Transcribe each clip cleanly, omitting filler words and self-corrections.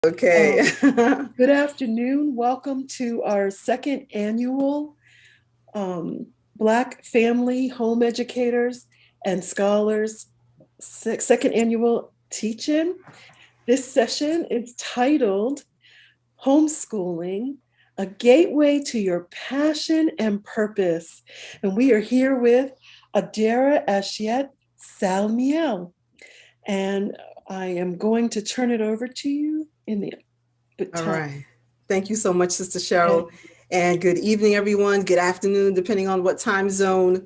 Okay. Good afternoon. Welcome to our second annual Black Family Home Educators and Scholars second annual teach-in. This session is titled Homeschooling, a Gateway to Your Passion and Purpose. And we are here with Adara Ashiet Salmiel. And I am going to turn it over to you in the All time. right. Thank you so much, Sister Cheryl. Okay. And good evening, everyone. Good afternoon, depending on what time zone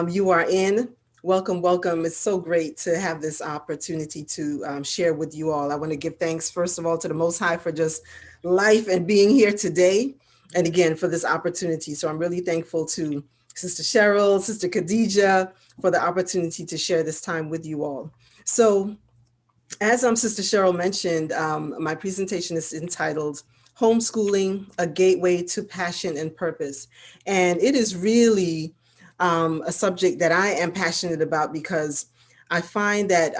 you are in. Welcome, welcome. It's so great to have this opportunity to share with you all. I want to give thanks, first of all, to the Most High for just life and being here today. And again, for this opportunity. So I'm really thankful to Sister Cheryl, Sister Khadija, for the opportunity to share this time with you all. So as Sister Cheryl mentioned, my presentation is entitled Homeschooling, a Gateway to Passion and Purpose. And it is really a subject that I am passionate about because I find that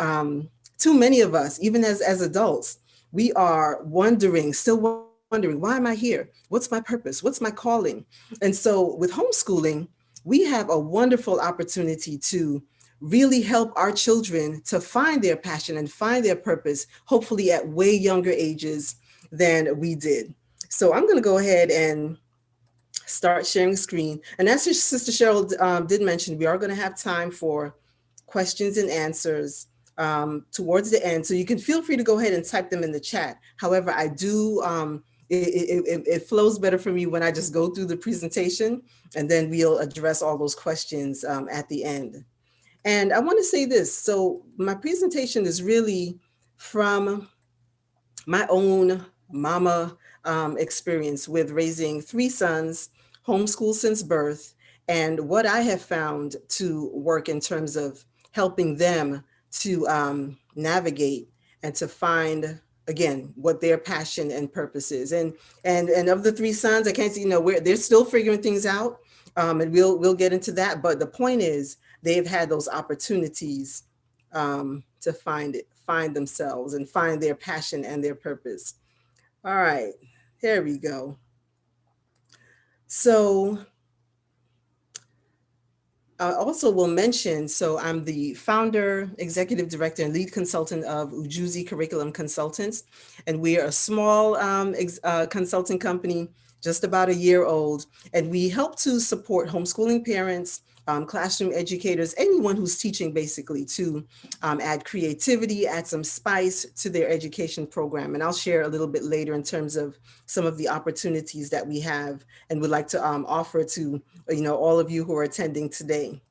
too many of us, even as adults, we are still wondering, why am I here? What's my purpose? What's my calling? And so with homeschooling, we have a wonderful opportunity to really help our children to find their passion and find their purpose, hopefully at way younger ages than we did. So I'm going to go ahead and start sharing screen. And as Sister Cheryl did mention, we are going to have time for questions and answers towards the end. So you can feel free to go ahead and type them in the chat. However, I do, it flows better for me when I just go through the presentation and then we'll address all those questions at the end. And I want to say this. So my presentation is really from my own mama experience with raising three sons, homeschooled since birth, and what I have found to work in terms of helping them to navigate and to find again what their passion and purpose is. And of the three sons, I can't see, where they're still figuring things out, and we'll get into that. But the point is, they've had those opportunities to find themselves and find their passion and their purpose. All right, here we go. So I also will mention, so I'm the founder, executive director, and lead consultant of Ujuzi Curriculum Consultants. And we are a small consulting company, just about a year old. And we help to support homeschooling parents, classroom educators, anyone who's teaching basically to add creativity, add some spice to their education program. And I'll share a little bit later in terms of some of the opportunities that we have and would like to offer to all of you who are attending today.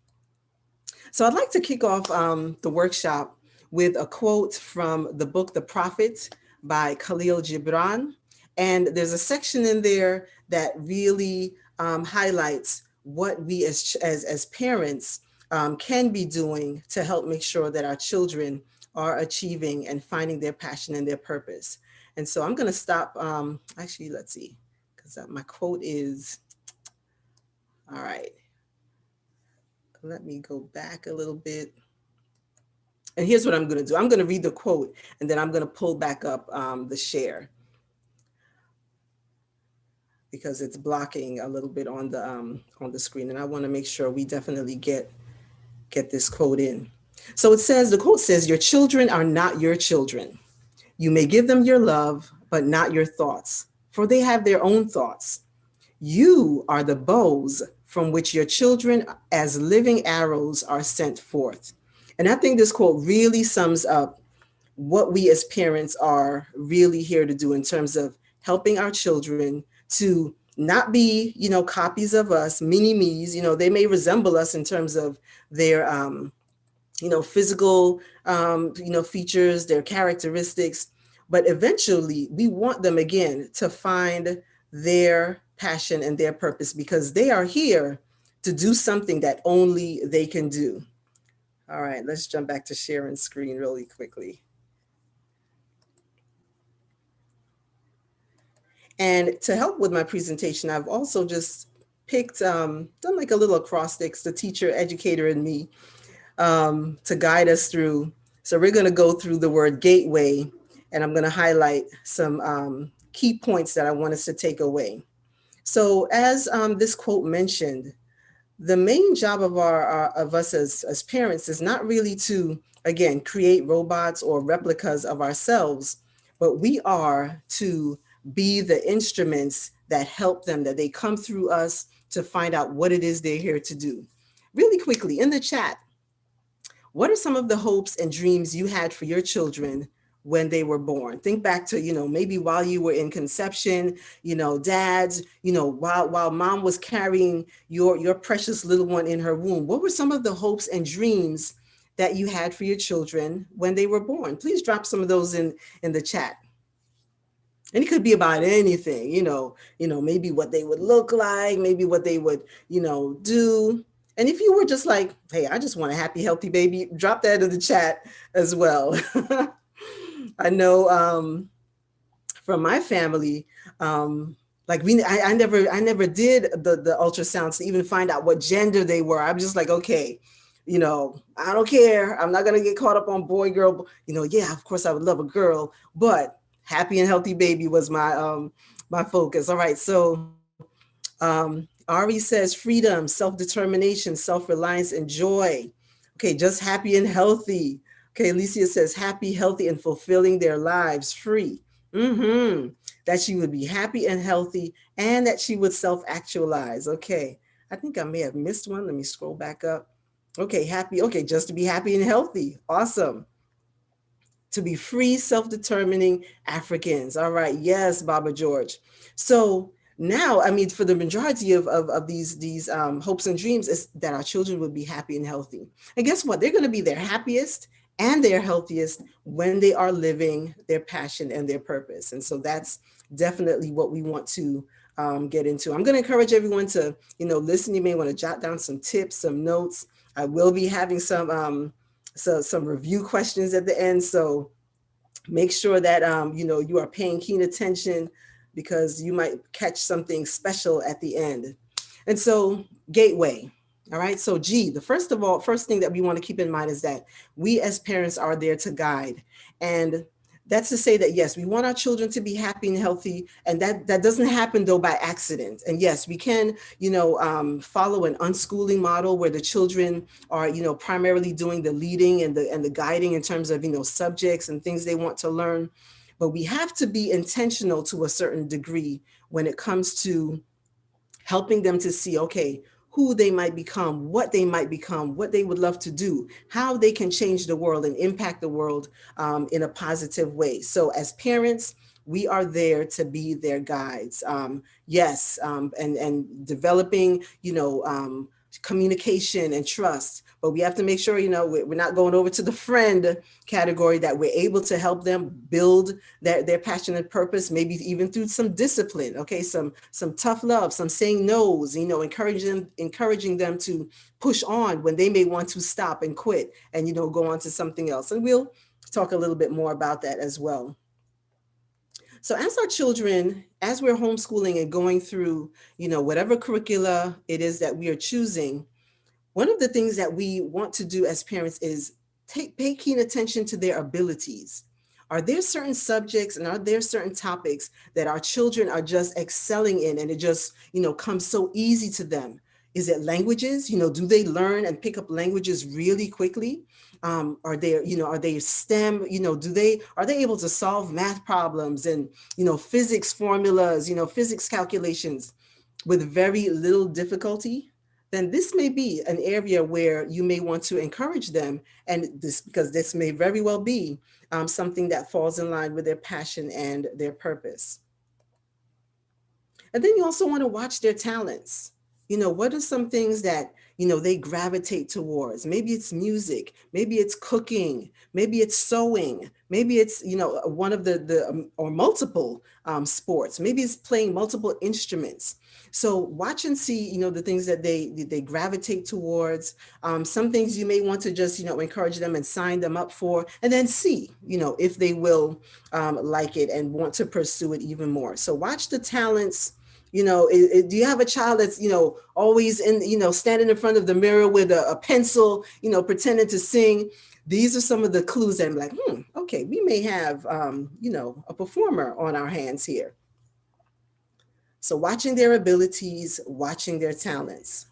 So I'd like to kick off the workshop with a quote from the book The Prophet by Khalil Gibran. And there's a section in there that really highlights what we as parents can be doing to help make sure that our children are achieving and finding their passion and their purpose. And so I'm going to stop. Actually, let's see, because my quote is, all right, let me go back a little bit. And here's what I'm going to do. I'm going to read the quote and then I'm going to pull back up the share because it's blocking a little bit on the screen. And I want to make sure we definitely get this quote in. So the quote says, "Your children are not your children. You may give them your love, but not your thoughts, for they have their own thoughts. You are the bows from which your children as living arrows are sent forth." And I think this quote really sums up what we as parents are really here to do in terms of helping our children to not be, copies of us, mini me's. They may resemble us in terms of their, physical, features, their characteristics, but eventually we want them again to find their passion and their purpose because they are here to do something that only they can do. All right, let's jump back to sharing screen really quickly. And to help with my presentation, I've also just picked, done like a little acrostics, the teacher, educator, and me, to guide us through. So we're going to go through the word gateway and I'm going to highlight some key points that I want us to take away. So, as this quote mentioned, the main job of of us as parents is not really to, again, create robots or replicas of ourselves, but we are to be the instruments that help them, that they come through us to find out what it is they're here to do. Really quickly in the chat, what are some of the hopes and dreams you had for your children when they were born? Think back to, maybe while you were in conception, dads, while mom was carrying your precious little one in her womb. What were some of the hopes and dreams that you had for your children when they were born? Please drop some of those in the chat. And it could be about anything, maybe what they would look like, maybe what they would, do. And if you were just like, hey, I just want a happy, healthy baby, drop that in the chat as well. I know from my family, like I never did the ultrasounds to even find out what gender they were. I'm just like, okay, I don't care. I'm not gonna get caught up on boy, girl. Yeah, of course I would love a girl, but happy and healthy baby was my focus. All right, so Ari says freedom, self-determination, self-reliance, and joy. Okay, just happy and healthy. Okay, Alicia says happy, healthy, and fulfilling their lives free. That she would be happy and healthy and that she would self-actualize. Okay, I think I may have missed one. Let me scroll back up. Okay, happy. Okay, just to be happy and healthy. Awesome. To be free, self-determining Africans. All right. Yes, Baba George. So now, I mean, for the majority of these hopes and dreams is that our children would be happy and healthy. And guess what? They're going to be their happiest and their healthiest when they are living their passion and their purpose. And so that's definitely what we want to get into. I'm going to encourage everyone to, listen. You may want to jot down some tips, some notes. I will be having some review questions at the end. So make sure that you are paying keen attention because you might catch something special at the end. And so gateway. All right. So G, first thing that we want to keep in mind is that we as parents are there to guide. And that's to say that yes, we want our children to be happy and healthy, and that doesn't happen though by accident. And yes, we can follow an unschooling model where the children are primarily doing the leading and the guiding in terms of subjects and things they want to learn. But we have to be intentional to a certain degree when it comes to helping them to see, okay, who they might become, what they would love to do, how they can change the world and impact the world in a positive way. So as parents, we are there to be their guides. Yes, and developing, communication and trust. But we have to make sure, we're not going over to the friend category, that we're able to help them build their passion and purpose, maybe even through some discipline, okay, some tough love, some saying no's, encouraging them to push on when they may want to stop and quit and, go on to something else. And we'll talk a little bit more about that as well. So as our children, as we're homeschooling and going through, whatever curricula it is that we are choosing, one of the things that we want to do as parents is pay keen attention to their abilities. Are there certain subjects and are there certain topics that our children are just excelling in and it just, comes so easy to them? Is it languages? Do they learn and pick up languages really quickly? Are they STEM? Are they able to solve math problems and, physics formulas, physics calculations with very little difficulty? Then this may be an area where you may want to encourage them, because this may very well be something that falls in line with their passion and their purpose. And then you also want to watch their talents. What are some things that, they gravitate towards? Maybe it's music, maybe it's cooking, maybe it's sewing, maybe it's, one of the or multiple sports, maybe it's playing multiple instruments. So watch and see, the things that they gravitate towards. Some things you may want to just, encourage them and sign them up for, and then see, if they will like it and want to pursue it even more. So watch the talents. Do you have a child that's, always standing in front of the mirror with a pencil, pretending to sing? These are some of the clues that I'm like, okay, we may have, a performer on our hands here. So watching their abilities, watching their talents.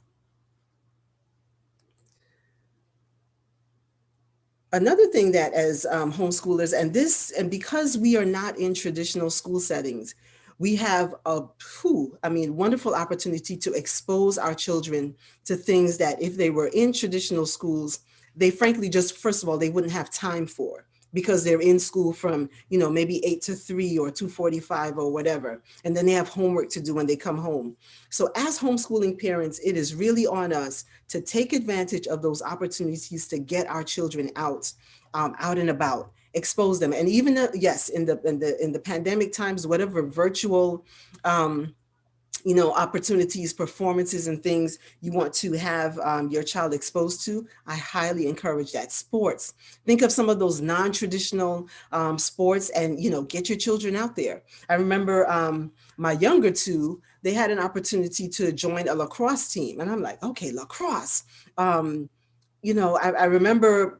Another thing that as homeschoolers, and because we are not in traditional school settings, we have wonderful opportunity to expose our children to things that if they were in traditional schools, they frankly just, first of all, they wouldn't have time for, because they're in school from, maybe 8 to 3 or 2:45 or whatever. And then they have homework to do when they come home. So as homeschooling parents, it is really on us to take advantage of those opportunities to get our children out and about, expose them. And even yes, in the pandemic times, whatever virtual um, opportunities, performances, and things you want to have your child exposed to, I highly encourage that. Sports. Think of some of those non-traditional sports, and get your children out there. I remember my younger two, they had an opportunity to join a lacrosse team, and I'm like, okay, lacrosse. Um, I remember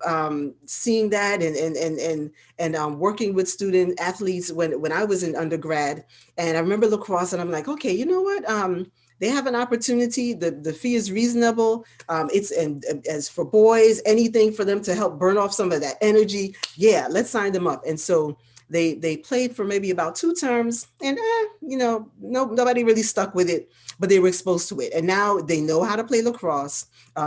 seeing that and working with student athletes when I was in undergrad, and I remember lacrosse, and I'm like, okay, you know what? They have an opportunity. The fee is reasonable. It's and as for boys, anything for them to help burn off some of that energy. Yeah, let's sign them up. And so they played for maybe about 2 terms, and nobody really stuck with it, but they were exposed to it, and now they know how to play lacrosse.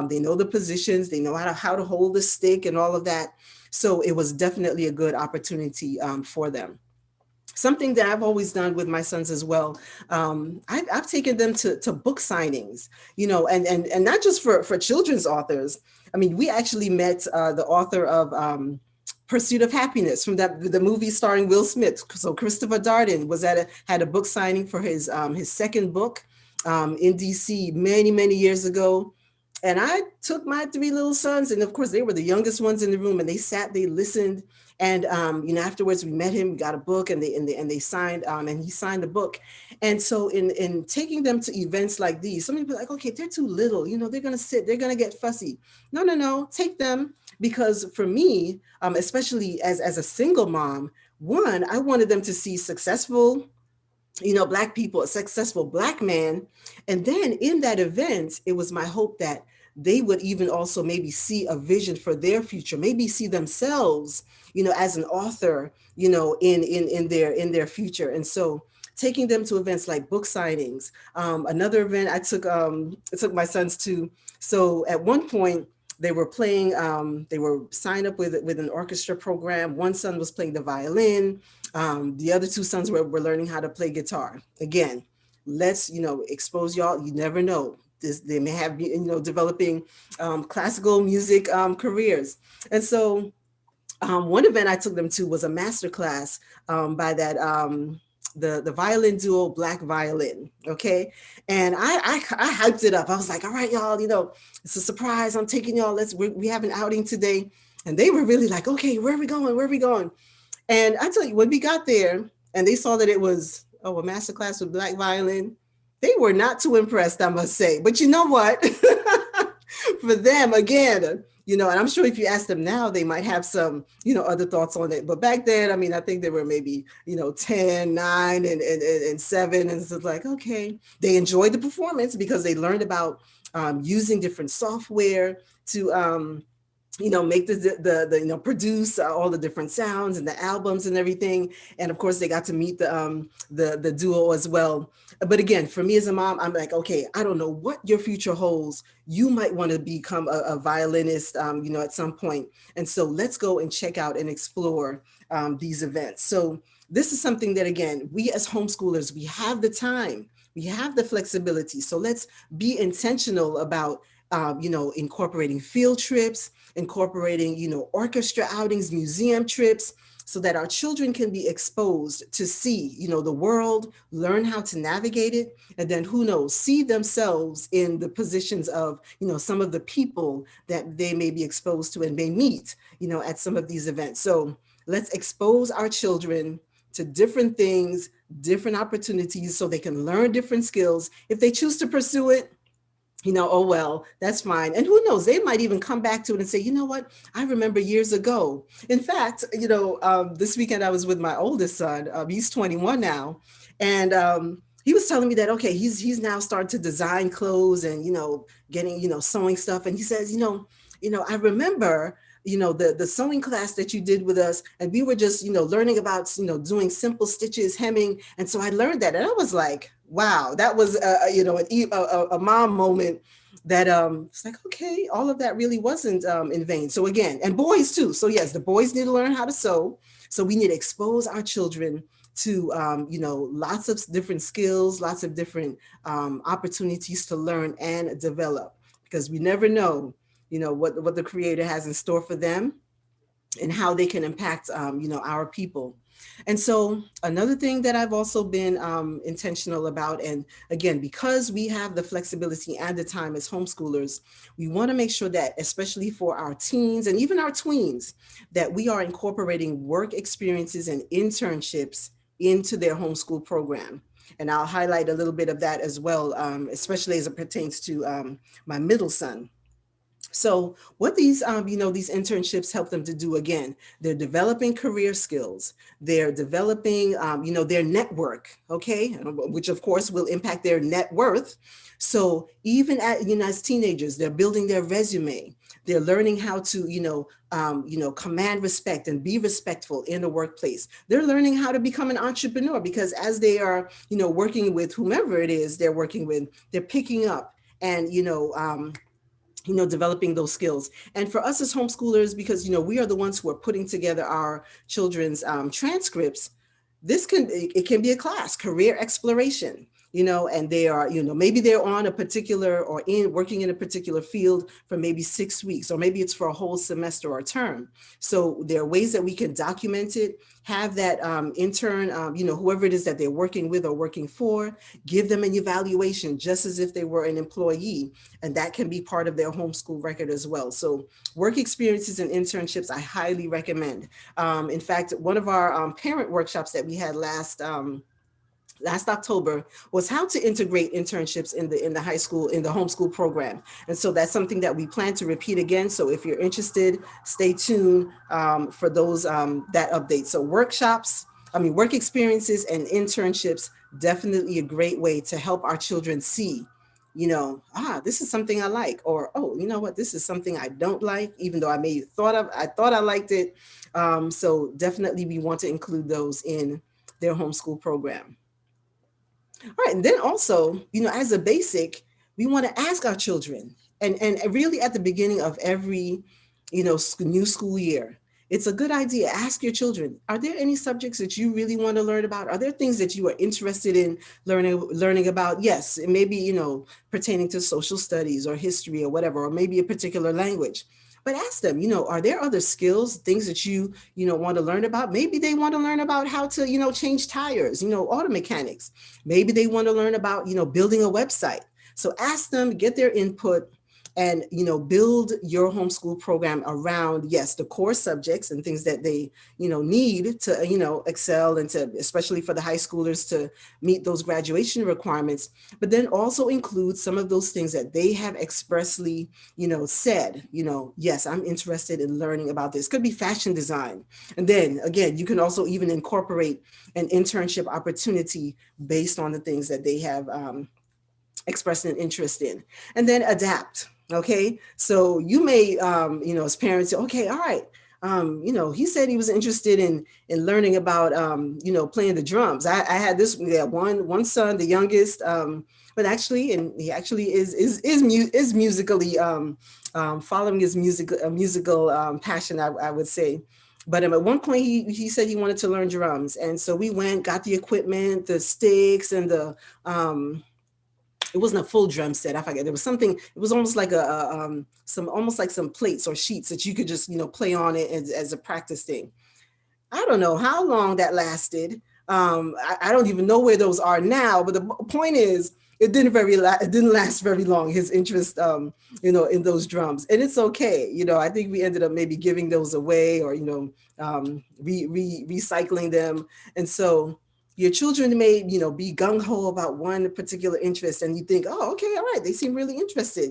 They know the positions, they know how to hold the stick and all of that. So it was definitely a good opportunity for them. Something that I've always done with my sons as well. I've taken them to book signings, and not just for children's authors. I mean, we actually met the author of Pursuit of Happiness, from the movie starring Will Smith. So Christopher Darden had a book signing for his second book in DC many years ago. And I took my 3 little sons, and of course they were the youngest ones in the room, and they listened. And afterwards we met him, we got a book, and they signed, and he signed the book. And so in taking them to events like these, some people are like, okay, they're too little, they're gonna sit, they're gonna get fussy. No, take them, because for me, especially as a single mom, one, I wanted them to see successful, Black people, a successful Black man. And then in that event, it was my hope that they would even also maybe see a vision for their future, maybe see themselves, as an author, in their future. And so taking them to events like book signings. Another event I took my sons to. So at one point, they were signed up with an orchestra program. One son was playing the violin. The other 2 sons were learning how to play guitar. Again, let's, expose y'all. You never know. They may have, developing classical music careers. And so one event I took them to was a master class by the violin duo Black Violin. Okay. And I hyped it up. I was like, all right, y'all, it's a surprise. I'm taking y'all. We have an outing today. And they were really like, okay, where are we going? Where are we going? And I tell you, when we got there and they saw that it was, a master class with Black Violin, they were not too impressed, I must say. But you know what? For them, again, and I'm sure if you ask them now, they might have some, other thoughts on it. But back then, I mean, I think they were maybe, 10, 9, and 7. And so it's like, okay, they enjoyed the performance because they learned about using different software to, make the produce all the different sounds and the albums and everything. And of course they got to meet the duo as well. But again, for me as a mom, I'm like, okay, I don't know what your future holds. You might want to become a violinist, at some point. And so let's go and check out and explore these events. So this is something that, again, we as homeschoolers, we have the time, we have the flexibility. So let's be intentional about incorporating field trips, incorporating, orchestra outings, museum trips, so that our children can be exposed to see, the world, learn how to navigate it, and then who knows, see themselves in the positions of, some of the people that they may be exposed to and may meet, at some of these events. So let's expose our children to different things, different opportunities, so they can learn different skills. If they choose to pursue it, oh, well, that's fine. And who knows, they might even come back to it and say, you know what, I remember years ago. In fact, this weekend I was with my oldest son. He's 21 now. And he was telling me that, okay, he's now starting to design clothes and, getting, sewing stuff. And he says, I remember, the sewing class that you did with us. And we were just, learning about, doing simple stitches, hemming. And so I learned that. And I was like, wow, that was, a mom moment that it's like, okay, all of that really wasn't in vain. So again, and boys too. So yes, the boys need to learn how to sew. So we need to expose our children to lots of different skills, lots of different opportunities to learn and develop, because we never know, what the creator has in store for them and how they can impact our people. And so another thing that I've also been intentional about, and again, because we have the flexibility and the time as homeschoolers, we want to make sure that, especially for our teens and even our tweens, that we are incorporating work experiences and internships into their homeschool program. And I'll highlight a little bit of that as well, especially as it pertains to my middle son. So what these internships help them to do, again, they're developing career skills, they're developing, their network, okay, which of course will impact their net worth. So even as teenagers, they're building their resume, they're learning how to, command respect and be respectful in the workplace. They're learning how to become an entrepreneur, because as they are, working with whomever it is they're working with, they're picking up and, developing those skills. And for us as homeschoolers, because, we are the ones who are putting together our children's transcripts, it can be a class, career exploration, and they are, maybe they're on a particular or in working in a particular field for maybe 6 weeks, or maybe it's for a whole semester or term. So there are ways that we can document it, have that intern, whoever it is that they're working with or working for, give them an evaluation just as if they were an employee. And that can be part of their homeschool record as well. So work experiences and internships, I highly recommend. In fact, one of our parent workshops that we had last October was how to integrate internships in the high school, in the homeschool program. And so that's something that we plan to repeat again. So if you're interested, stay tuned for those that update. So work experiences and internships, definitely a great way to help our children see, this is something I like, or, oh, you know what, this is something I don't like, even though I thought I liked it. So definitely we want to include those in their homeschool program. All right. And then also, as a basic, we want to ask our children, and really at the beginning of every, new school year, it's a good idea. Ask your children, are there any subjects that you really want to learn about? Are there things that you are interested in learning about? Yes, it may be, pertaining to social studies or history or whatever, or maybe a particular language. But ask them, are there other skills, things that you want to learn about? Maybe they want to learn about how to, change tires, auto mechanics. Maybe they want to learn about, building a website. So ask them, get their input, and, build your homeschool program around, yes, the core subjects and things that they, need to, excel, and to, especially for the high schoolers, to meet those graduation requirements, but then also include some of those things that they have expressly, said, yes, I'm interested in learning about this. Could be fashion design. And then again, you can also even incorporate an internship opportunity based on the things that they have expressed an interest in. And then adapt. Okay. So you may, as parents say, okay, all right. He said he was interested in learning about, playing the drums. I had this one son, the youngest, but actually, and he actually is musically following his musical passion, I would say. But at one point, he said he wanted to learn drums, and so we went, got the equipment, the sticks, and the it wasn't a full drum set. I forget. There was something. It was almost like almost like some plates or sheets that you could just play on it as a practice thing. I don't know how long that lasted. I don't even know where those are now. But the point is, it didn't last very long. His interest, in those drums, and it's okay. I think we ended up maybe giving those away, or recycling them. And so, Your children may, be gung-ho about one particular interest, and you think, oh, okay, all right, they seem really interested.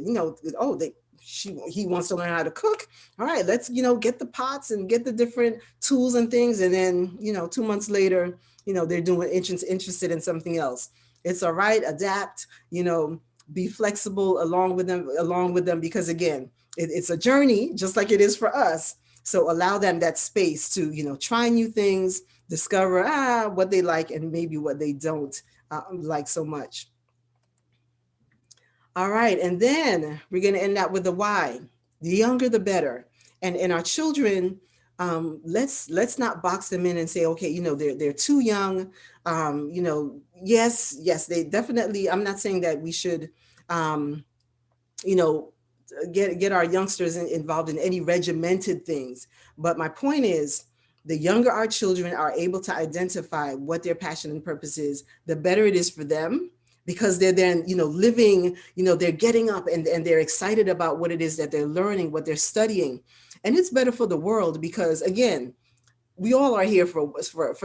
Oh, he wants to learn how to cook. All right, let's, get the pots and get the different tools and things. And then, 2 months later, they're doing interested in something else. It's all right, adapt, be flexible along with them, because again, it's a journey, just like it is for us. So allow them that space to, try new things, discover what they like and maybe what they don't like so much. All right, and then we're going to end up with the why. The younger, the better. And our children, let's not box them in and say, okay, they're too young. Yes, they definitely. I'm not saying that we should, um, you know, get our youngsters involved in any regimented things. But my point is, the younger our children are able to identify what their passion and purpose is, the better it is for them, because they're then, living, they're getting up and they're excited about what it is that they're learning, what they're studying. And it's better for the world because, again, we all are here for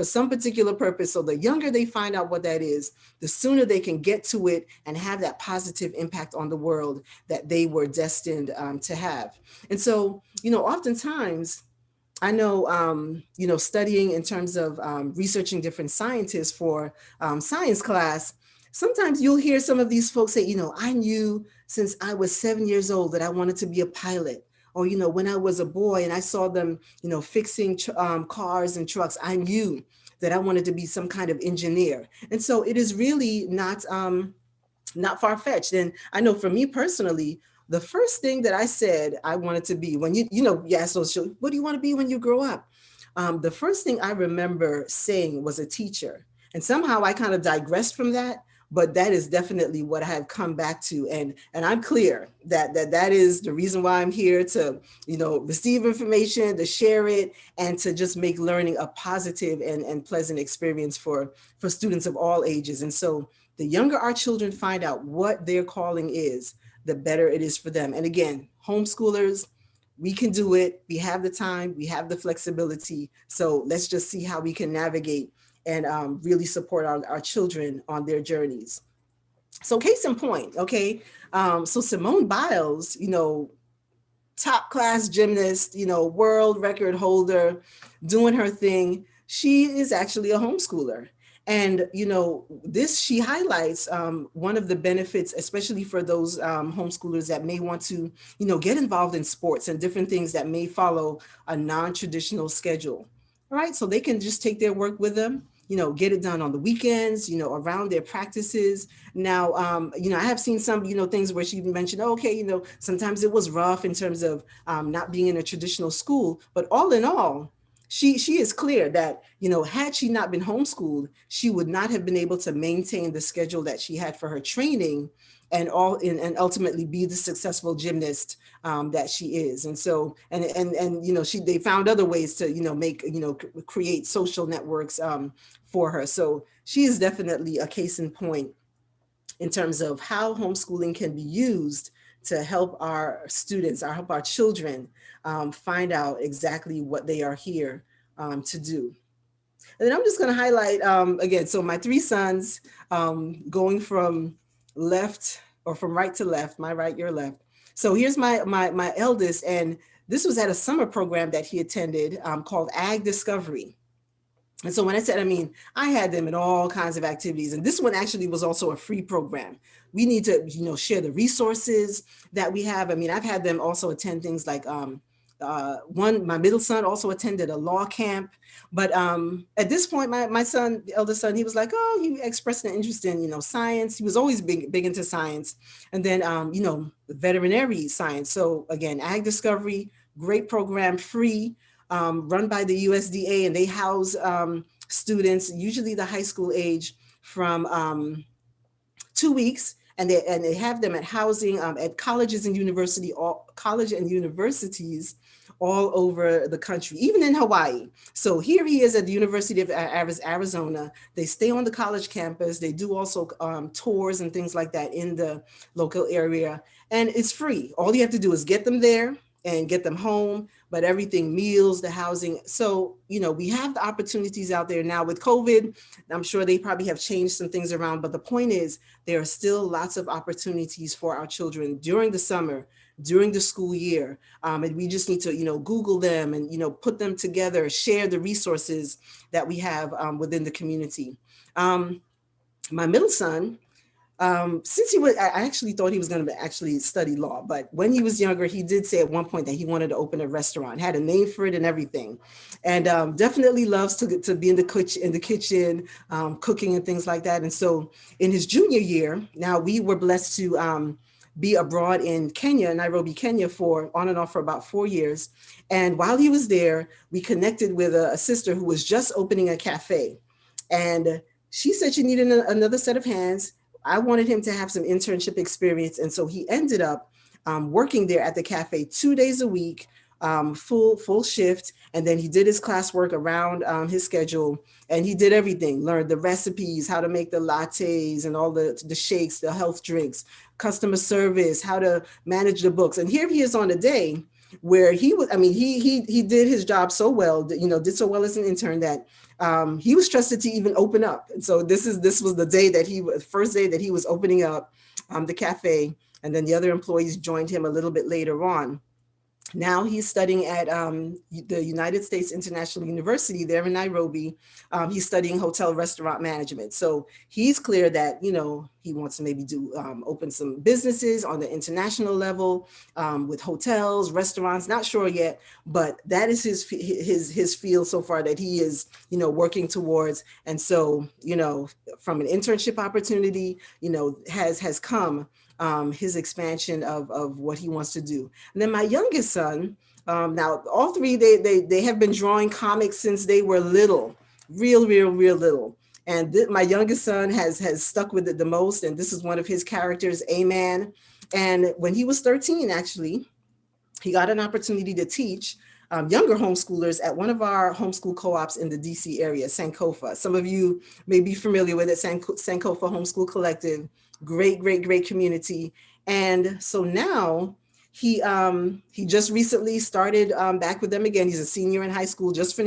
some particular purpose. So the younger they find out what that is, the sooner they can get to it and have that positive impact on the world that they were destined to have. And so, oftentimes, I know, studying in terms of researching different scientists for science class, sometimes you'll hear some of these folks say, I knew since I was 7 years old that I wanted to be a pilot. Or, when I was a boy and I saw them, fixing cars and trucks, I knew that I wanted to be some kind of engineer. And so it is really not far-fetched. And I know for me personally, the first thing that I said I wanted to be, when you ask those children, what do you want to be when you grow up? The first thing I remember saying was a teacher. And somehow I kind of digressed from that, but that is definitely what I have come back to. And I'm clear that is the reason why I'm here, to, receive information, to share it, and to just make learning a positive and pleasant experience for students of all ages. And so the younger our children find out what their calling is, the better it is for them. And again, homeschoolers, we can do it. We have the time, we have the flexibility. So let's just see how we can navigate and really support our children on their journeys. So case in point, okay. So Simone Biles, top class gymnast, world record holder, doing her thing. She is actually a homeschooler. And, this, she highlights one of the benefits, especially for those homeschoolers that may want to, get involved in sports and different things that may follow a non-traditional schedule. All right. So they can just take their work with them, get it done on the weekends, around their practices. Now, I have seen some, things where she mentioned, oh, okay, sometimes it was rough in terms of not being in a traditional school, but all in all, she is clear that, had she not been homeschooled, she would not have been able to maintain the schedule that she had for her training and ultimately be the successful gymnast that she is. And so, and they found other ways to, make, create social networks for her. So she is definitely a case in point in terms of how homeschooling can be used to help our students, or help our children find out exactly what they are here to do. And then I'm just going to highlight again. So my three sons, going from left or from right to left, my right, your left. So here's my eldest, and this was at a summer program that he attended called Ag Discovery. And so when I said, I had them in all kinds of activities, and this one actually was also a free program. We need to, share the resources that we have. I've had them also attend things like my middle son also attended a law camp. But at this point, my son, the eldest son, he was like, oh, he expressed an interest in, science. He was always big into science. And then, veterinary science. So again, Ag Discovery, great program, free, run by the USDA, and they house students, usually the high school age, from 2 weeks, and they have them at housing at colleges and universities all over the country, even in Hawaii. So here he is at the University of Arizona. They stay on the college campus. They do also tours and things like that in the local area, and it's free. All you have to do is get them there and get them home. but everything, meals, the housing. So, we have the opportunities out there now with COVID. I'm sure they probably have changed some things around, but the point is there are still lots of opportunities for our children during the summer, during the school year. And we just need to, Google them and, put them together, share the resources that we have within the community. Um, my middle son, since I actually thought he was going to actually study law, but when he was younger, he did say at one point that he wanted to open a restaurant, had a name for it and everything, and definitely loves to be in the kitchen, cooking and things like that. And so, in his junior year, now we were blessed to be abroad in Kenya, Nairobi, Kenya, for on and off for about 4 years. And while he was there, we connected with a sister who was just opening a cafe, and she said she needed another set of hands. I wanted him to have some internship experience. And so he ended up working there at the cafe 2 days a week, full shift. And then he did his classwork around his schedule, and he did everything, learned the recipes, how to make the lattes and all the shakes, the health drinks, customer service, how to manage the books. And here he is on a day where he was, I mean, he did his job so well, did so well as an intern that he was trusted to even open up. And so this was the day that first day that he was opening up the cafe, and then the other employees joined him a little bit later on. Now he's studying at the United States International University there in Nairobi. He's studying hotel restaurant management. So he's clear that, he wants to maybe open some businesses on the international level with hotels, restaurants, not sure yet, but that is his field so far that he is, working towards. And so, from an internship opportunity, has come his expansion of what he wants to do. And then my youngest son, now all three, they have been drawing comics since they were little, real little. And my youngest son has stuck with it the most. And this is one of his characters, A-Man. And when he was 13, actually, he got an opportunity to teach younger homeschoolers at one of our homeschool co-ops in the DC area, Sankofa. Some of you may be familiar with it, Sankofa Homeschool Collective. Great community. And so now he just recently started back with them again. He's a senior in high school, just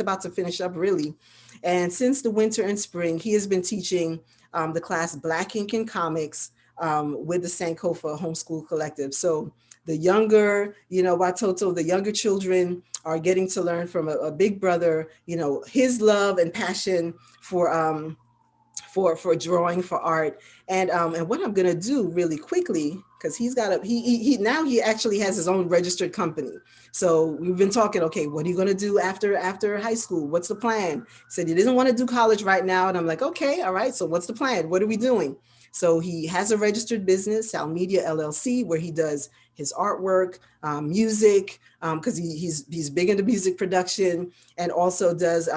about to finish up really. And since the winter and spring, he has been teaching the class Black Ink and Comics with the Sankofa Homeschool Collective. So the younger, Watoto, the younger children are getting to learn from a big brother, his love and passion for drawing, for art. And what I'm gonna do really quickly, because he now he actually has his own registered company. So we've been talking, okay, what are you gonna do after high school? What's the plan? He said he doesn't want to do college right now. And I'm like, okay, all right, so what's the plan? What are we doing? So he has a registered business, Sal Media LLC, where he does his artwork, music, because he's big into music production, and also does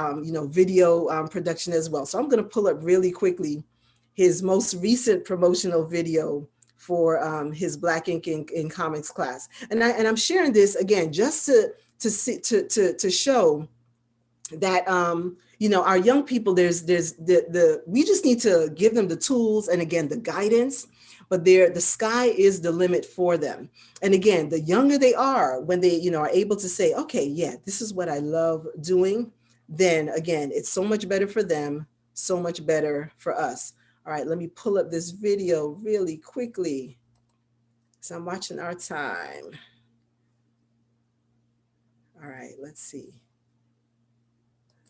video production as well. So I'm going to pull up really quickly his most recent promotional video for his Black Ink in Comics class, and I'm sharing this again just to show that our young people, there's the we just need to give them the tools and again the guidance, but the sky is the limit for them. And again, the younger they are, when they are able to say, okay, yeah, this is what I love doing, then again, it's so much better for them, so much better for us. All right, let me pull up this video really quickly, so I'm watching our time. All right, let's see.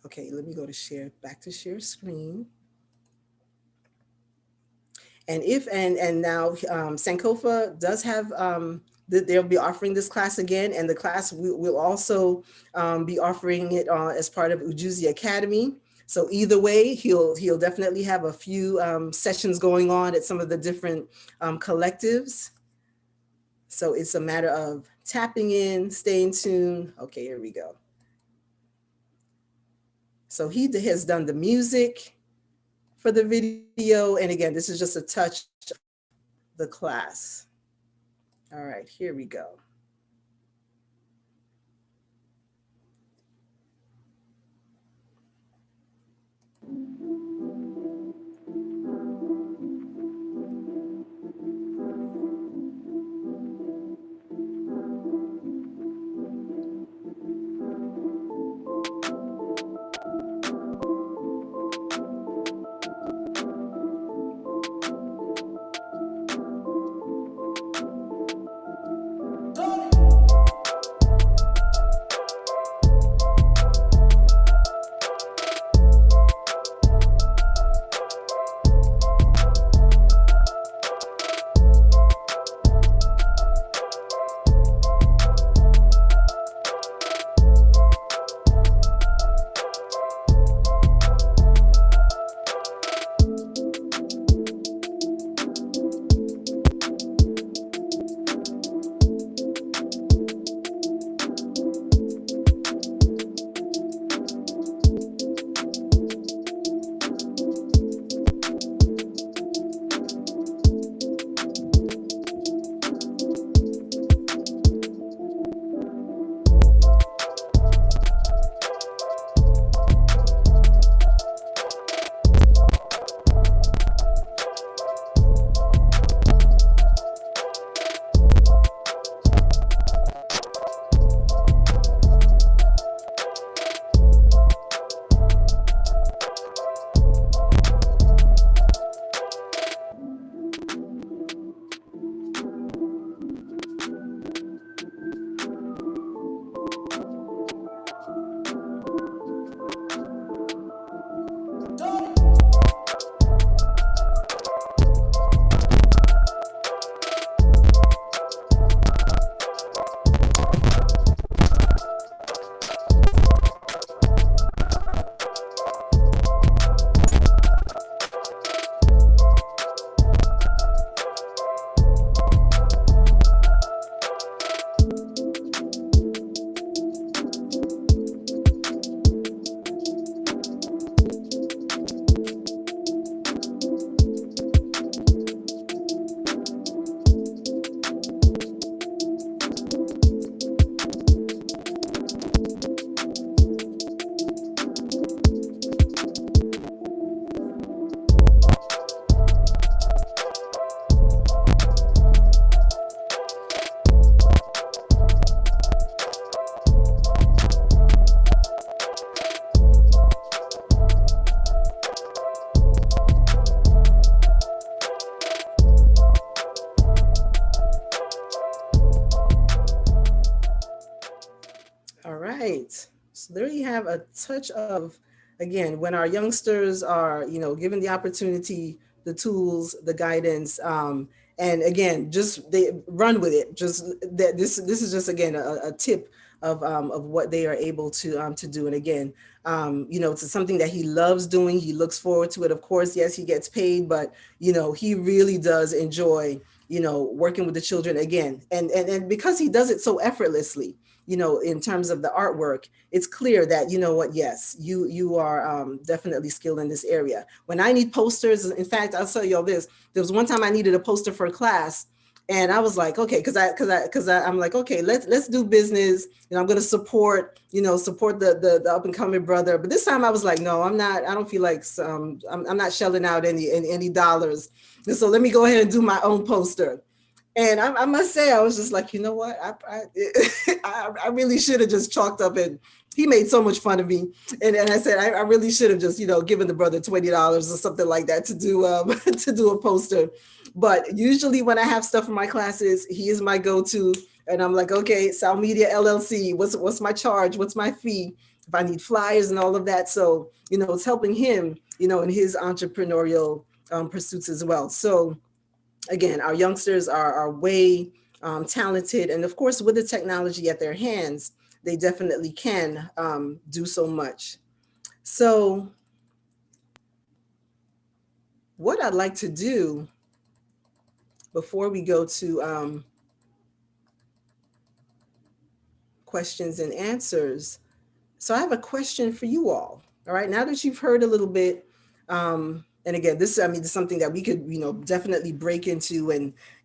Okay, let me go to back to share screen. And now Sankofa does have, they'll be offering this class again, and the class will also be offering it as part of Ujuzi Academy. So either way, he'll definitely have a few sessions going on at some of the different collectives. So it's a matter of tapping in, staying tuned. Okay, here we go. So he has done the music for the video. And again, this is just a touch of the class. All right, here we go. have a touch of, again, when our youngsters are, given the opportunity, the tools, the guidance, and again, just they run with it. Just that this is just again a tip of what they are able to do. And again, it's something that he loves doing. He looks forward to it. Of course, yes, he gets paid, but he really does enjoy working with the children again, and because he does it so effortlessly, in terms of the artwork, it's clear that, what, yes, you are definitely skilled in this area. When I need posters, in fact, I'll tell you all this. There was one time I needed a poster for a class, and I was like, okay, I'm like, okay, let's do business. I'm going to support the up and coming brother. But this time I was like, no, I'm not. I don't feel like I'm not shelling out any dollars. And so let me go ahead and do my own poster. And I must say, I was just like, you know what? I really should have just chalked up, and he made so much fun of me. And I said, I really should have just, given the brother $20 or something like that to do to do a poster. But usually when I have stuff in my classes, he is my go-to. And I'm like, okay, Sal Media LLC, what's my charge? What's my fee? If I need flyers and all of that. So, it's helping him, in his entrepreneurial pursuits as well. So again, our youngsters are way talented. And of course, with the technology at their hands, they definitely can do so much. So what I'd like to do before we go to questions and answers. So I have a question for you all. All right, now that you've heard a little bit, and again, this is something that we could definitely break into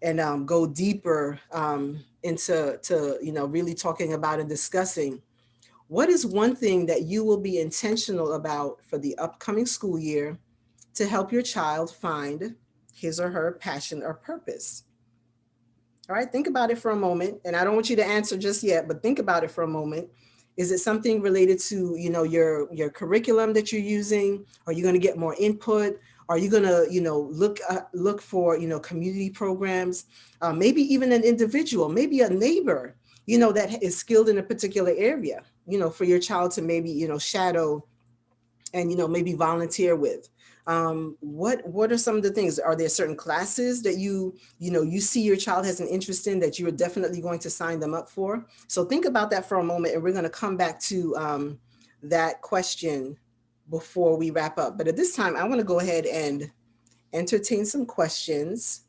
and go deeper into really talking about and discussing. What is one thing that you will be intentional about for the upcoming school year to help your child find his or her passion or purpose? All right, think about it for a moment. And I don't want you to answer just yet, but think about it for a moment. Is it something related to, your curriculum that you're using? Are you going to get more input? Are you going to, look for, community programs? Maybe even an individual, maybe a neighbor, that is skilled in a particular area, for your child to maybe, shadow and, maybe volunteer with. What are some of the things? Are there certain classes that you see your child has an interest in that you are definitely going to sign them up for? So think about that for a moment, and we're going to come back to that question before we wrap up. But at this time, I want to go ahead and entertain some questions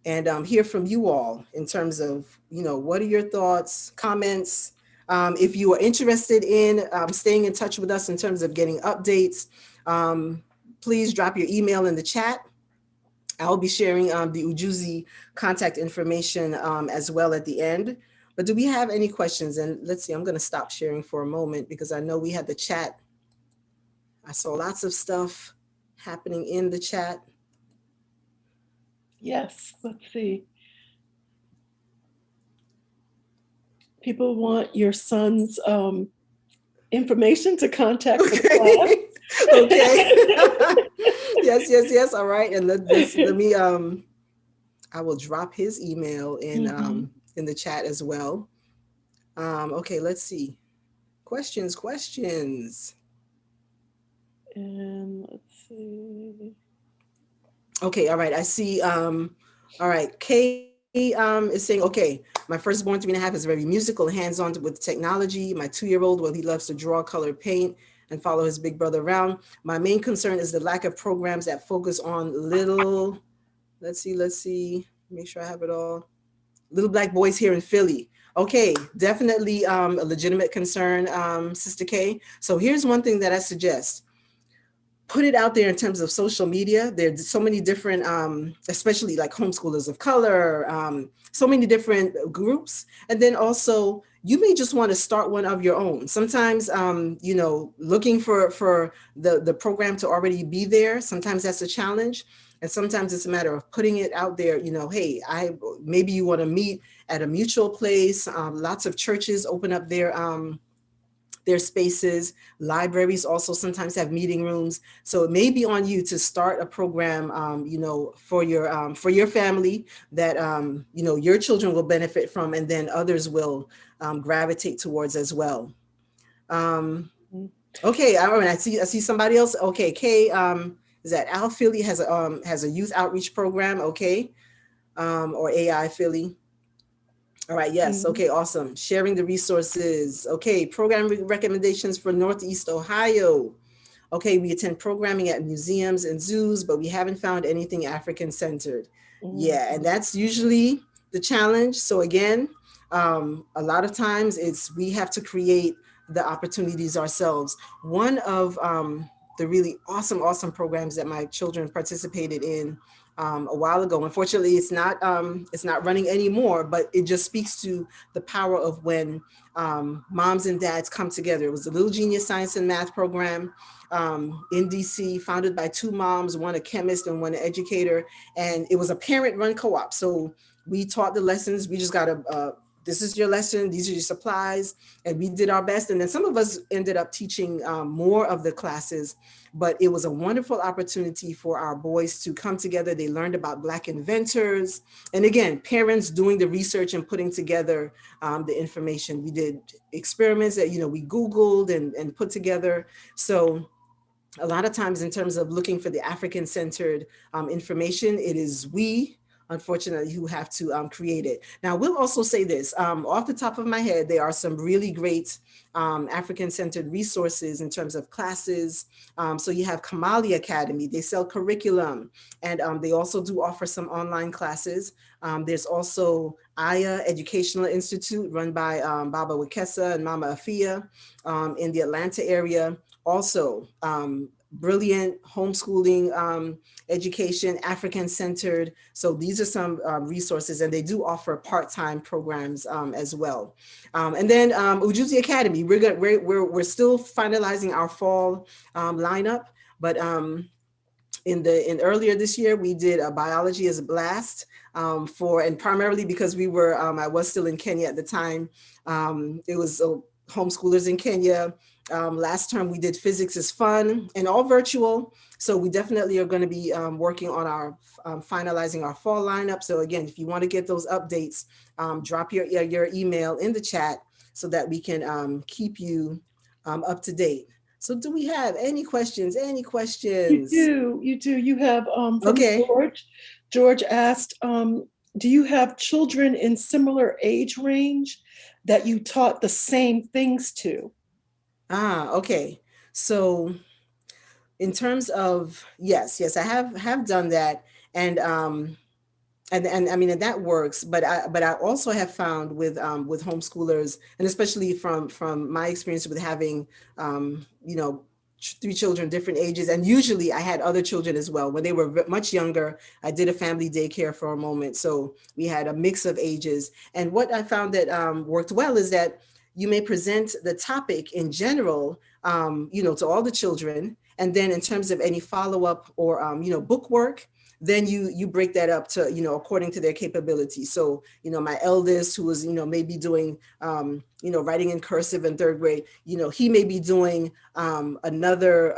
and hear from you all in terms of, what are your thoughts, comments? If you are interested in staying in touch with us in terms of getting updates, please drop your email in the chat. I'll be sharing the Ujuzi contact information as well at the end. But do we have any questions? And let's see, I'm going to stop sharing for a moment because I know we had the chat. I saw lots of stuff happening in the chat. Yes, let's see. People want your son's information to contact the class. Okay. Yes. All right. And let me I will drop his email in the chat as well. Okay, let's see. Questions. And let's see. Okay, all right. I see. All right. Kay is saying, okay, my firstborn 3.5 is very musical, hands-on with technology. My 2-year-old, well, he loves to draw, color, paint, and follow his big brother around. My main concern is the lack of programs that focus on little, let's see, make sure I have it all. Little black boys here in Philly. Okay, definitely a legitimate concern, Sister Kay. So here's one thing that I suggest. Put it out there in terms of social media. There's so many different, especially like homeschoolers of color, so many different groups. And then also, you may just want to start one of your own. Sometimes, looking for the program to already be there, sometimes that's a challenge. And sometimes it's a matter of putting it out there, hey, maybe you want to meet at a mutual place. Lots of churches open up their spaces. Libraries also sometimes have meeting rooms. So it may be on you to start a program, for your family that, your children will benefit from, and then others will gravitate towards as well. Um, Mhm. okay, all right. I see somebody else. Okay, Kay, is that Al Philly has a youth outreach program? Okay, or AI Philly. All right, yes. Mhm. Okay, awesome. Sharing the resources. Okay, program recommendations for Northeast Ohio. Okay, we attend programming at museums and zoos, but we haven't found anything African centered. Yeah, and Mhm. that's usually the challenge. So again, a lot of times it's we have to create the opportunities ourselves. One of the really awesome programs that my children participated in a while ago. Unfortunately, it's not running anymore, but it just speaks to the power of when moms and dads come together. It was the Little Genius Science and Math program in DC, founded by two moms, one a chemist and one an educator. And it was a parent run co op. So we taught the lessons. We just got this is your lesson, these are your supplies. And we did our best. And then some of us ended up teaching more of the classes. But it was a wonderful opportunity for our boys to come together. They learned about Black inventors. And again, parents doing the research and putting together the information. We did experiments that, we Googled and put together. So a lot of times in terms of looking for the African centered information, it is we, unfortunately, who have to create it. Now, we'll also say this off the top of my head, there are some really great African centered resources in terms of classes. So you have Kamali Academy, they sell curriculum, and they also do offer some online classes. There's also Aya Educational Institute run by Baba Wikesa and Mama Afia in the Atlanta area. Also, brilliant homeschooling education, African centered. So these are some resources, and they do offer part-time programs as well. And then Ujuzi Academy, we're still finalizing our fall lineup, but in earlier this year we did a biology as a blast for, and primarily because we were I was still in Kenya at the time. It was homeschoolers in Kenya. Last term we did physics is fun and all virtual. So we definitely are going to be working on our finalizing our fall lineup. So again, if you want to get those updates, drop your email in the chat so that we can keep you up to date. So do we have any questions? Any You questions? do, you do. You have from Okay. George. George asked, do you have children in similar age range that you taught the same things to? Okay. So in terms of yes, I have done that, and and I mean, and that works. But I also have found with homeschoolers, and especially from my experience with having you know three children different ages, and usually I had other children as well when they were much younger. I did a family daycare for a moment, so we had a mix of ages. And what I found that worked well is that you may present the topic in general, to all the children, and then in terms of any follow up or book work, then you break that up to according to their capability. So my eldest, who was maybe doing writing in cursive in third grade, he may be doing another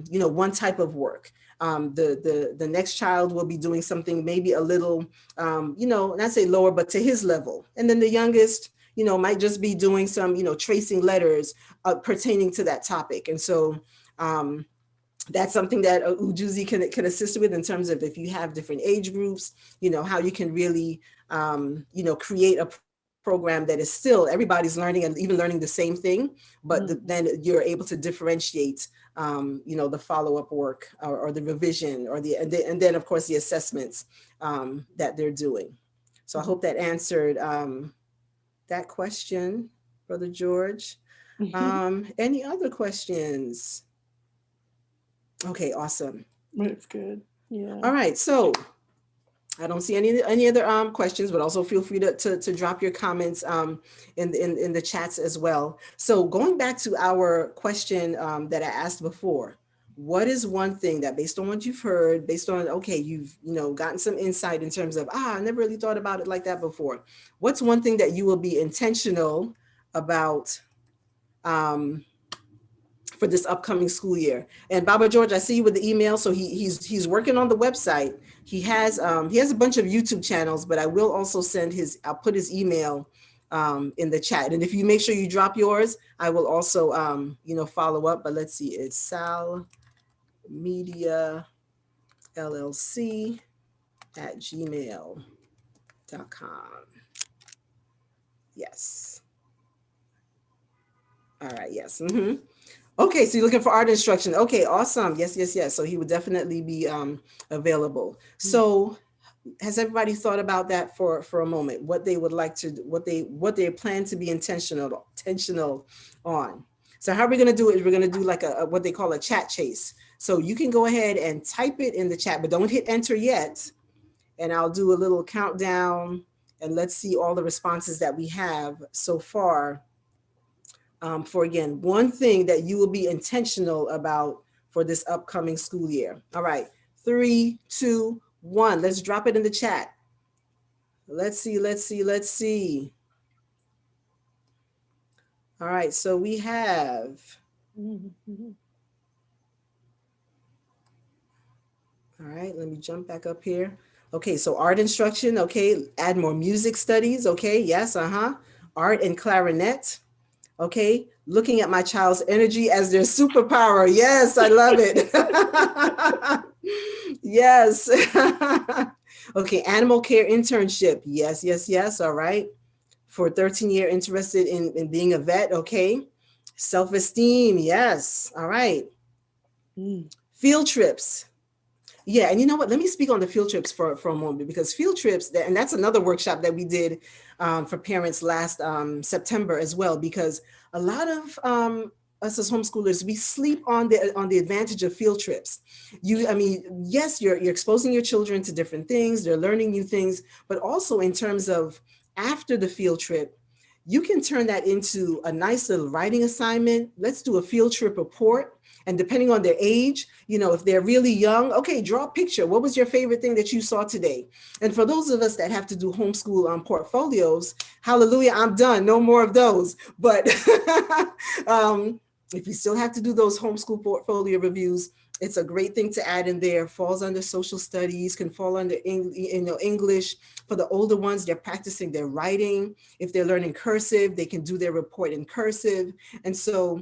one type of work. The next child will be doing something maybe a little not say lower, but to his level. And then the youngest might just be doing some tracing letters pertaining to that topic. And so that's something that Ujuzi can assist with in terms of if you have different age groups, how you can really, create a program that is still everybody's learning and even learning the same thing, but then Mhm. you're able to differentiate, the follow-up work or the revision or and then of course the assessments that they're doing. So I hope that answered that question, Brother George. Mhm. Any other questions? Okay, awesome. That's good. All Yeah. right, so I don't see any other questions, but also feel free to drop your comments in the chats as well. So going back to our question that I asked before, what is one thing that, based on what you've heard, based on okay, you've gotten some insight in terms of I never really thought about it like that before. What's one thing that you will be intentional about um, for this upcoming school year? And Baba George, I see you with the email. So he's working on the website. He has a bunch of YouTube channels, but I will also I'll put his email in the chat. And if you make sure you drop yours, I will also, follow up. But let's see, it's Sal Media LLC at gmail.com. Yes. All right. Yes. Okay, so you're looking for art instruction. Okay, awesome. Yes, yes, yes. So he would definitely be available. So has everybody thought about that for a moment? What they would like to, what they plan to be intentional on. So how we're gonna do it is we're gonna do like a what they call a chat chase. So you can go ahead and type it in the chat, but don't hit enter yet. And I'll do a little countdown and let's see all the responses that we have so far. For again, one thing that you will be intentional about for this upcoming school year. All right, 3, 2, 1. Let's drop it in the chat. Let's see, let's see, let's see. All right, so we have. All right, let me jump back up here. Okay, so art instruction, okay, add more music studies, okay, yes, art and clarinet, okay, looking at my child's energy as their superpower, yes, I love it. Yes. Okay, animal care internship, yes, yes, yes, all right. For 13-year interested in being a vet, okay. Self-esteem, yes, all right. Field trips. Yeah, and you know what? Let me speak on the field trips for a moment because field trips, and that's another workshop that we did for parents last September as well. Because a lot of us as homeschoolers, we sleep on the advantage of field trips. I mean, yes, you're exposing your children to different things, they're learning new things, but also in terms of after the field trip, you can turn that into a nice little writing assignment. Let's do a field trip report. And depending on their age, if they're really young, okay, draw a picture. What was your favorite thing that you saw today? And for those of us that have to do homeschool portfolios, hallelujah, I'm done. No more of those. But if you still have to do those homeschool portfolio reviews, it's a great thing to add in there. Falls under social studies, can fall under English. For the older ones, they're practicing their writing. If they're learning cursive, they can do their report in cursive. And so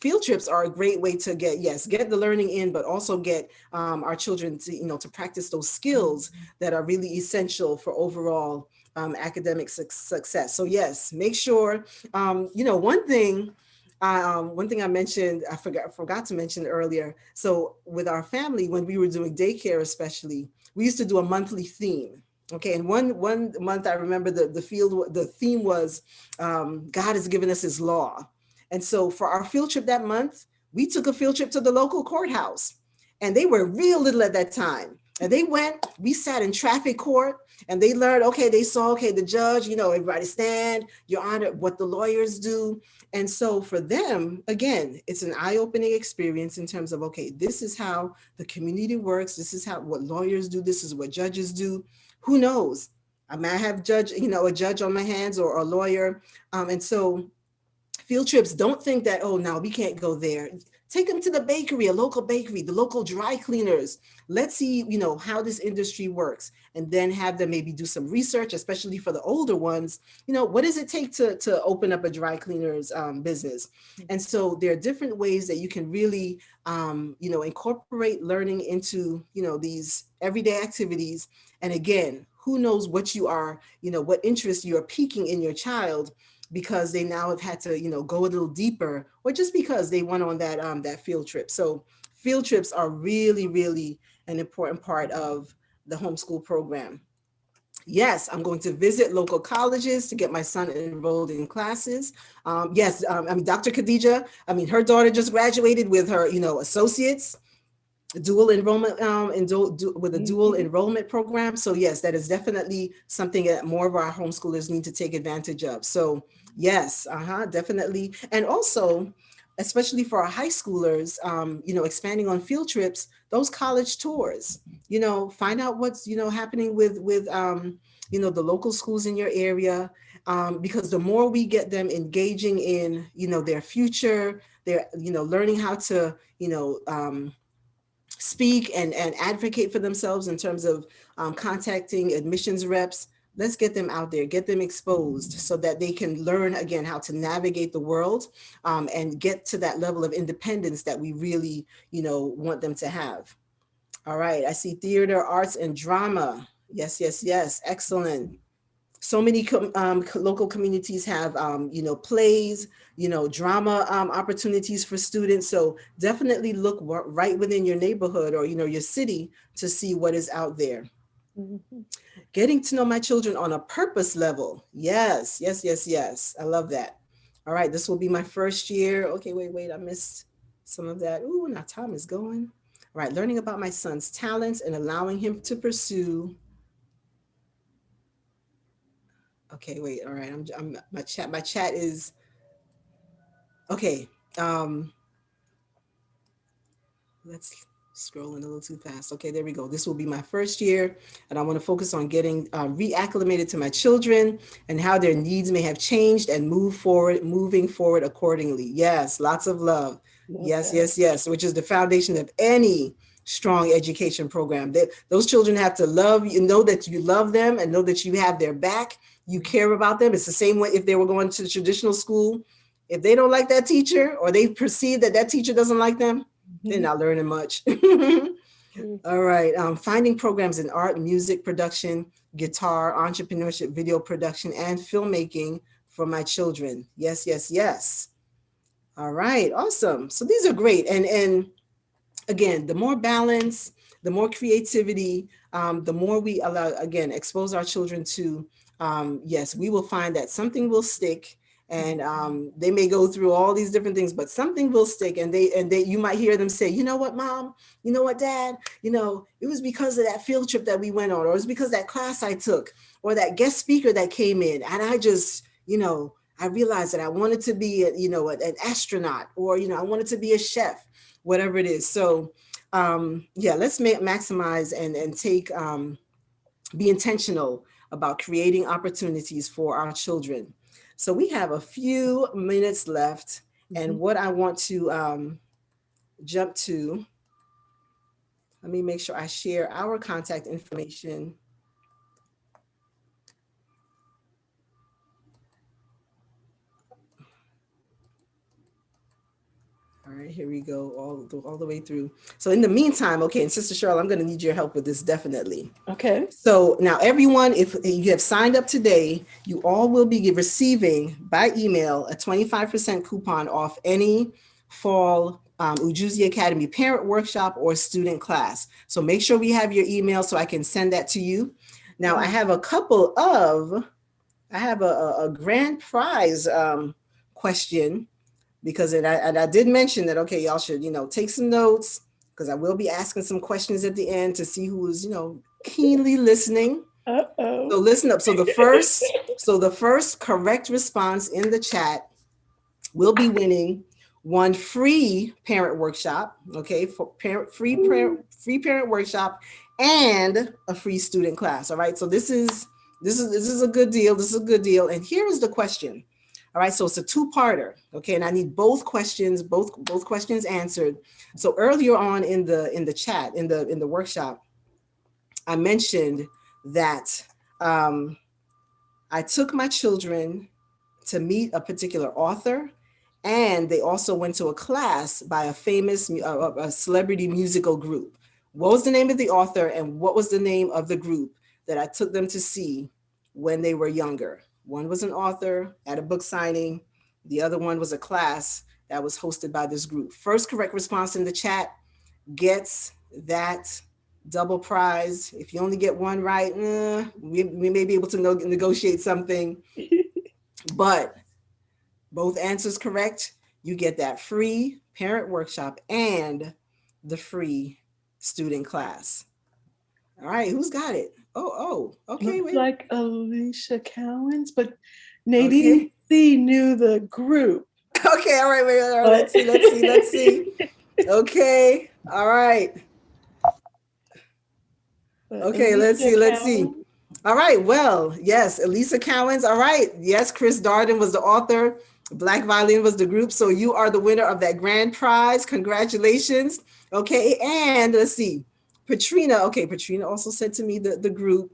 field trips are a great way to get the learning in, but also get our children to practice those skills that are really essential for overall academic success. So yes, make sure, one thing I mentioned, I forgot to mention earlier. So with our family, when we were doing daycare, especially, we used to do a monthly theme. Okay, and one month I remember the theme was God has given us His law. And so for our field trip that month, we took a field trip to the local courthouse, and they were real little at that time. And they went, we sat in traffic court, and they learned, okay, they saw, okay, the judge, everybody stand, Your Honor, what the lawyers do. And so for them, again, it's an eye-opening experience in terms of, okay, this is how the community works. This is what lawyers do. This is what judges do. Who knows? I might have a judge on my hands or a lawyer. And so field trips, don't think that, oh, no, we can't go there. Take them to the bakery, a local bakery, the local dry cleaners. Let's see, how this industry works, and then have them maybe do some research, especially for the older ones. What does it take to open up a dry cleaners business? And so there are different ways that you can really, incorporate learning into, these everyday activities. And again, who knows what you are, what interest you are piquing in your child, because they now have had to, go a little deeper, or just because they went on that field trip. So field trips are really, really an important part of the homeschool program. Yes, I'm going to visit local colleges to get my son enrolled in classes. Yes, Dr. Khadija, her daughter just graduated with her, associates, dual enrollment with a dual enrollment program. So yes, that is definitely something that more of our homeschoolers need to take advantage of. So yes, definitely. And also, especially for our high schoolers, expanding on field trips, those college tours, find out what's, happening with the local schools in your area. Because the more we get them engaging in, their future, their, learning how to, speak and advocate for themselves in terms of contacting admissions reps, Let's get them out there, get them exposed so that they can learn again how to navigate the world, and get to that level of independence that we really, want them to have. All right, I see theater, arts, and drama. Yes, yes, yes. Excellent. So many local communities have, plays, drama opportunities for students. So definitely look right within your neighborhood or, your city to see what is out there. Mhm. Getting to know my children on a purpose level. Yes, yes, yes, yes. I love that. All right, this will be my first year. Okay, wait, I missed some of that. Ooh, now time is going. All right, learning about my son's talents and allowing him to pursue. Okay, wait. All right, I'm my chat is okay. Um, let's scrolling a little too fast. Okay, there we go. This will be my first year, and I want to focus on getting reacclimated to my children and how their needs may have changed and moving forward accordingly. Yes, lots of love. Love Yes, that. yes, yes, which is the foundation of any strong education program. Those children have to love you, know that you love them, and know that you have their back. You care about them. It's the same way if they were going to traditional school. If they don't like that teacher or they perceive that that teacher doesn't like them, they're Mhm. not learning much. Mm. All right. Finding programs in art, music production, guitar, entrepreneurship, video production, and filmmaking for my children. Yes, yes, yes. All right. Awesome. So these are great. And again, the more balance, the more creativity, the more we allow, again, expose our children to, yes, we will find that something will stick. And they may go through all these different things, but something will stick. And you might hear them say, you know what, mom, you know what, dad, it was because of that field trip that we went on, or it was because of that class I took, or that guest speaker that came in. And I just, I realized that I wanted to be, an astronaut, or, I wanted to be a chef, whatever it is. So yeah, let's maximize and take, be intentional about creating opportunities for our children. So we have a few minutes left, and Mhm. what I want to jump to, let me make sure I share our contact information. All right, here we go, all the way through. So in the meantime, okay, and Sister Cheryl, I'm going to need your help with this definitely. Okay. So now everyone, if you have signed up today, you all will be receiving by email a 25% coupon off any fall Ujuzi Academy parent workshop or student class. So make sure we have your email so I can send that to you. Now I Oh, have a couple of, I have a grand prize question, because I did mention that, okay, y'all should, take some notes, because I will be asking some questions at the end to see who is, keenly listening. uh-oh. So listen up. So the first correct response in the chat will be winning one free parent workshop, okay, for Ooh. free parent workshop and a free student class. All right. So this is a good deal. This is a good deal. And here is the question. All right, so it's a two-parter, okay, and I need both questions answered. So earlier on in the chat in the workshop, I mentioned that um, I took my children to meet a particular author, and they also went to a class by a famous a celebrity musical group. What was the name of the author, and what was the name of the group that I took them to see when they were younger? One was an author at a book signing. The other one was a class that was hosted by this group. First correct response in the chat gets that double prize. If you only get one right, we may be able to negotiate something, but both answers correct, you get that free parent workshop and the free student class. All right, who's got it? Okay, Looks wait. like Alicia Cowens, but Nadine Okay. C knew the group. Okay, all right, wait, all right, But let's see. Okay, all right. but Okay, let's Alicia see, let's see. Cowens. All right, well, yes, Elisa Cowens. All right, yes, Chris Darden was the author. Black Violin was the group. So you are the winner of that grand prize. Congratulations. Okay, and let's see. Patrina, okay, Patrina also sent to me the group.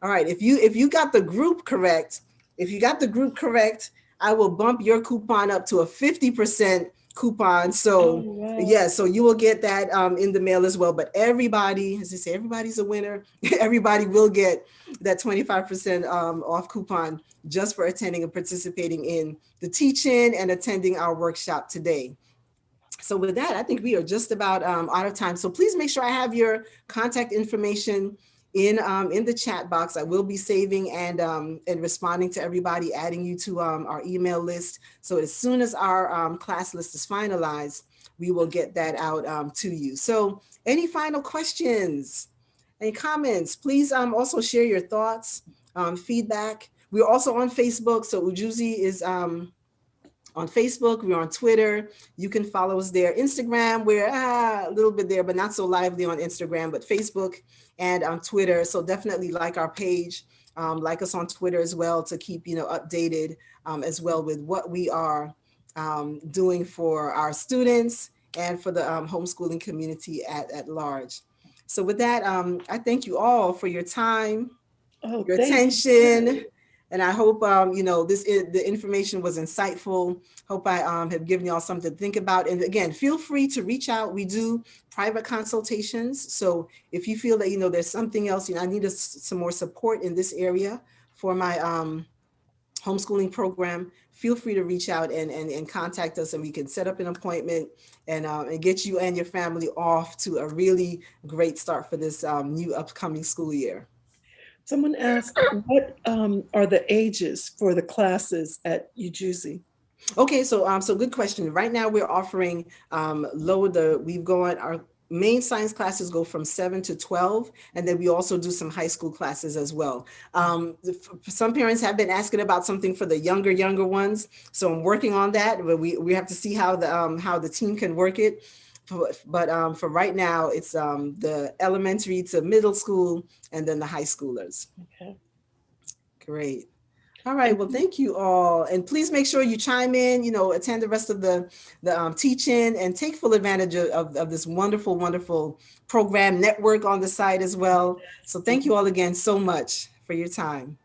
All right. If you got the group correct, if you got the group correct, I will bump your coupon up to a 50% coupon. Oh, So wow. yeah, so you will get that in the mail as well. But everybody, as I say, everybody's a winner. Everybody will get that 25% off coupon just for attending and participating in the teaching and attending our workshop today. So with that, I think we are just about out of time. So please make sure I have your contact information in the chat box. I will be saving and responding to everybody, adding you to our email list. So as soon as our class list is finalized, we will get that out to you. So any final questions, any comments? Please also share your thoughts, feedback. We're also on Facebook. So Ujuzi is on Facebook, we're on Twitter. You can follow us there. Instagram, we're a little bit there, but not so lively on Instagram, but Facebook and on Twitter. So definitely like our page, like us on Twitter as well to keep updated as well with what we are doing for our students and for the homeschooling community at large. So with that, I thank you all for your time, Oh, your thank you attention. too. And I hope the information was insightful. Hope I have given y'all something to think about. And again, feel free to reach out. We do private consultations. So if you feel that there's something else, I need some more support in this area for my homeschooling program, feel free to reach out and contact us, and we can set up an appointment and get you and your family off to a really great start for this new upcoming school year. Someone asked, what are the ages for the classes at UJUZI? Okay, so good question. Right now we're offering lower the we've gone our main science classes go from 7 to 12, and then we also do some high school classes as well. Some parents have been asking about something for the younger ones, so I'm working on that, but we have to see how the team can work it. But for right now, it's the elementary to middle school and then the high schoolers. Okay. Great. All right. And Well, thank you all, and please make sure you chime in. Attend the rest of the teaching and take full advantage of this wonderful program network on the site as well. So thank you all again so much for your time.